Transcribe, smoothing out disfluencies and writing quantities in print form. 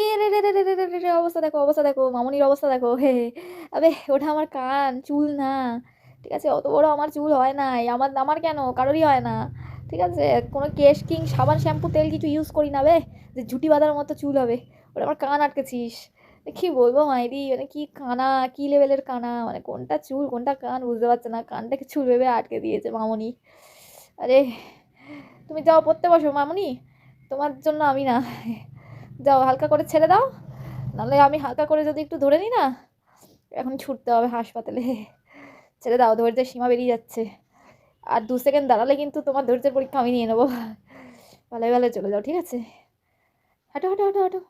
এ রে রে রে রে রে রে রে রে, অবস্থা দেখো, অবস্থা দেখো, মামুনির অবস্থা দেখো। হে হে। আবে ওটা আমার কান, চুল না। ঠিক আছে? অত বড় আমার চুল হয় নাই। আমার আমার কেন? কারোরই হয় না। ঠিক আছে? কোনো কেশ কিং সাবান, শ্যাম্পু, তেল কিছু ইউজ করি না বে, যে ঝুঁটি বাঁধার মতো চুল হবে। ওটা আমার কান আটকেছিস। কি বলবো মাইরি, মানে কি কানা, কি লেভেলের কানা, মানে কোনটা চুল কোনটা কান বুঝতে পারছে না। কানটাকে চুল ভেবে আটকে দিয়েছে মামুনি। আরে তুমি যাও পড়তে বসো মামুনি, তোমার জন্য আমি না। যাও হালকা করে ছেড়ে দাও, নাহলে আমি হালকা করে যদি একটু ধরে নিই না, এখন ছুটতে হবে হাসপাতালে। ছেড়ে দাও, ধৈর্যের সীমা বেরিয়ে যাচ্ছে। আর 2 সেকেন্ড দাঁড়ালে কিন্তু তোমার ধৈর্যের পরীক্ষা আমি নিয়ে নেবো। ভালো ভালো চলে যাও, ঠিক আছে? হাঁটো হাঁটো হাঁটো হাঁটো।